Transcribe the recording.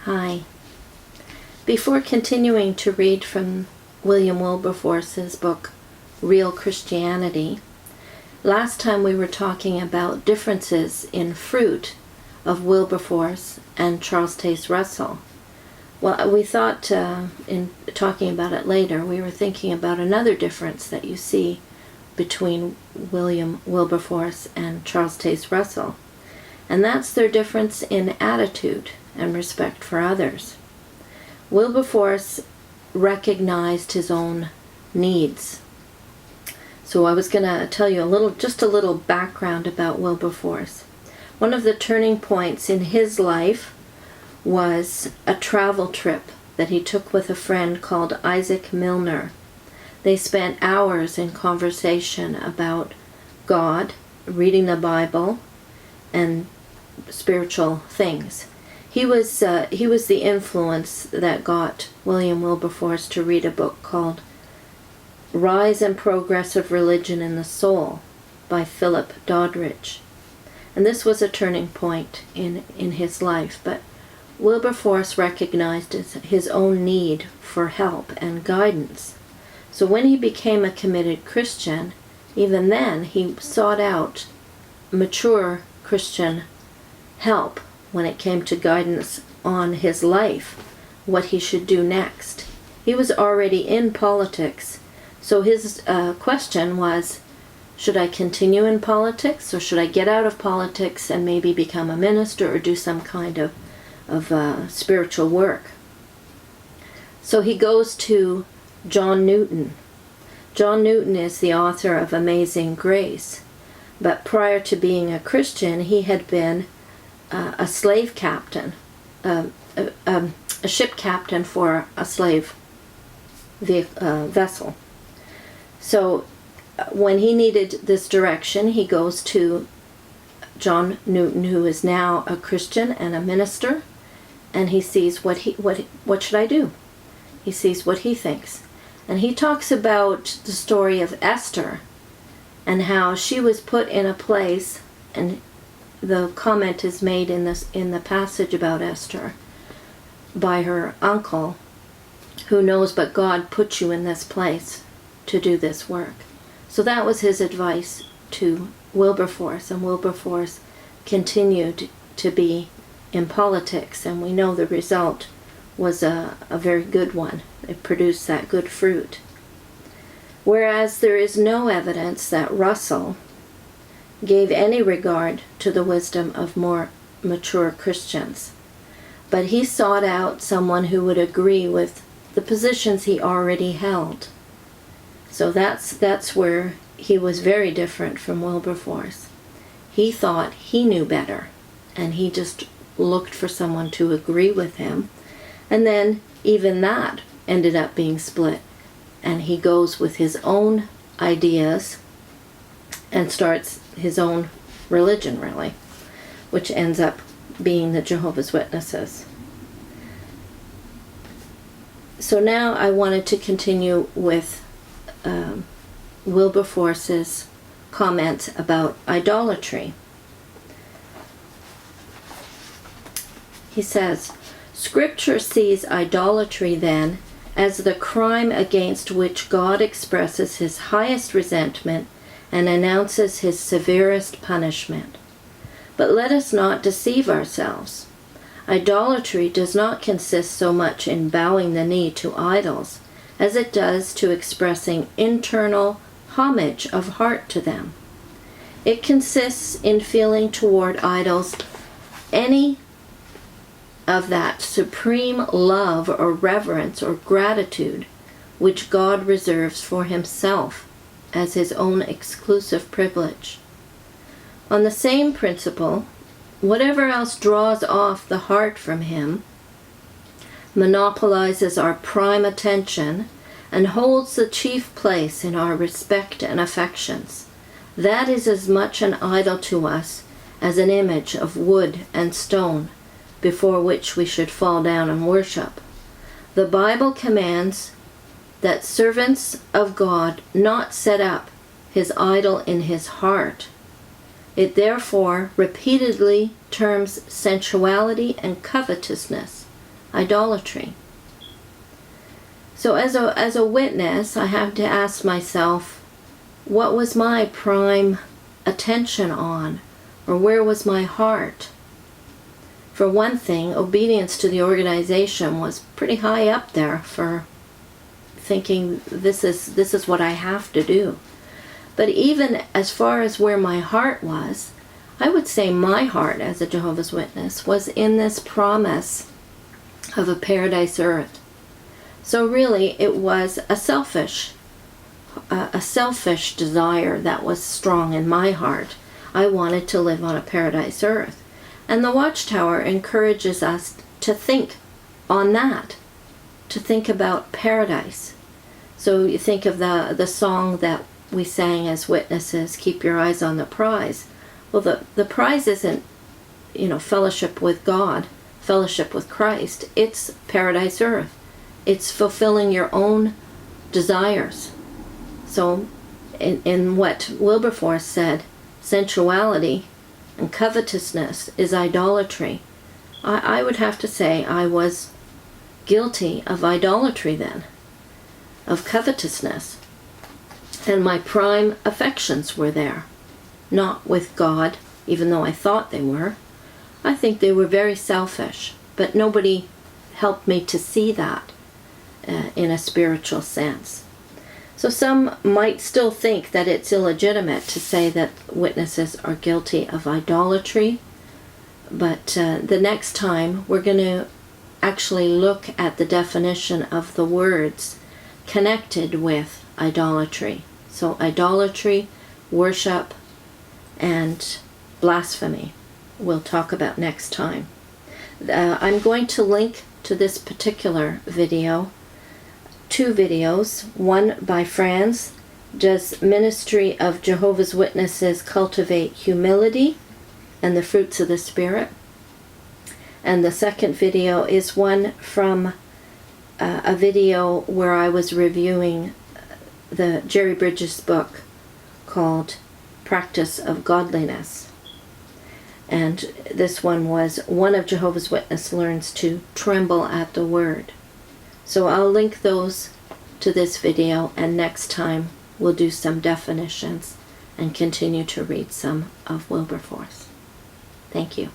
Hi. Before continuing to read from William Wilberforce's book, Real Christianity, last time we were talking about differences in fruit of Wilberforce and Charles Taze Russell. Well, we thought in talking about it later, we were thinking about another difference that you see between William Wilberforce and Charles Taze Russell, and that's their difference in attitude and respect for others. Wilberforce recognized his own needs. So I was going to tell you just a little background about Wilberforce. One of the turning points in his life was a travel trip that he took with a friend called Isaac Milner. They spent hours in conversation about God, reading the Bible, and spiritual things. He was the influence that got William Wilberforce to read a book called Rise and Progress of Religion in the Soul by Philip Doddridge. And this was a turning point in his life, but Wilberforce recognized his own need for help and guidance. So when he became a committed Christian, even then he sought out mature Christian help when it came to guidance on his life, what he should do next. He was already in politics, so his question was, should I continue in politics, or should I get out of politics and maybe become a minister or do some kind of spiritual work? So he goes to John Newton. John Newton is the author of Amazing Grace, but prior to being a Christian, he had been a slave captain, a ship captain for a slave vessel. So when he needed this direction, he goes to John Newton, who is now a Christian and a minister, and he sees what should I do? He sees what he thinks. And he talks about the story of Esther and how she was put in a place, and the comment is made in the passage about Esther by her uncle, who knows but God put you in this place to do this work. So that was his advice to Wilberforce, and Wilberforce continued to be in politics, and we know the result was a very good one. It produced that good fruit. Whereas there is no evidence that Russell gave any regard to the wisdom of more mature Christians, but he sought out someone who would agree with the positions he already held. So that's where he was very different from Wilberforce. He thought he knew better, and he just looked for someone to agree with him, and then even that ended up being split, and he goes with his own ideas and starts his own religion, really, which ends up being the Jehovah's Witnesses. So now I wanted to continue with Wilberforce's comments about idolatry. He says, Scripture sees idolatry then as the crime against which God expresses his highest resentment and announces his severest punishment. But let us not deceive ourselves. Idolatry does not consist so much in bowing the knee to idols as it does to expressing internal homage of heart to them. It consists in feeling toward idols any of that supreme love or reverence or gratitude which God reserves for himself as his own exclusive privilege. On the same principle, whatever else draws off the heart from him, monopolizes our prime attention, and holds the chief place in our respect and affections, that is as much an idol to us as an image of wood and stone, before which we should fall down and worship. The Bible commands that servants of God not set up his idol in his heart. It therefore repeatedly terms sensuality and covetousness idolatry. So as a witness, I have to ask myself, what was my prime attention on? Or where was my heart? For one thing, obedience to the organization was pretty high up there for thinking this is what I have to do. But even as far as where my heart was, I would say my heart as a Jehovah's Witness was in this promise of a paradise earth. So really it was a selfish desire that was strong in my heart. I wanted to live on a paradise earth. And the Watchtower encourages us to think on that, to think about paradise. So you think of the song that we sang as witnesses, keep your eyes on the prize. Well, the prize isn't, fellowship with God, fellowship with Christ. It's paradise earth. It's fulfilling your own desires. So in what Wilberforce said, sensuality and covetousness is idolatry. I would have to say I was guilty of idolatry then, of covetousness. And my prime affections were there, not with God, even though I thought they were. I think they were very selfish, but nobody helped me to see that in a spiritual sense. So some might still think that it's illegitimate to say that witnesses are guilty of idolatry, but the next time we're going to actually look at the definition of the words connected with idolatry. So idolatry, worship, and blasphemy we'll talk about next time. I'm going to link to this particular video, 2 videos, one by Franz, does Ministry of Jehovah's Witnesses cultivate humility and the fruits of the Spirit? And the second video is one from a video where I was reviewing the Jerry Bridges book called Practice of Godliness. And this one was one of Jehovah's Witnesses learns to tremble at the word. So I'll link those to this video, and next time we'll do some definitions and continue to read some of Wilberforce. Thank you.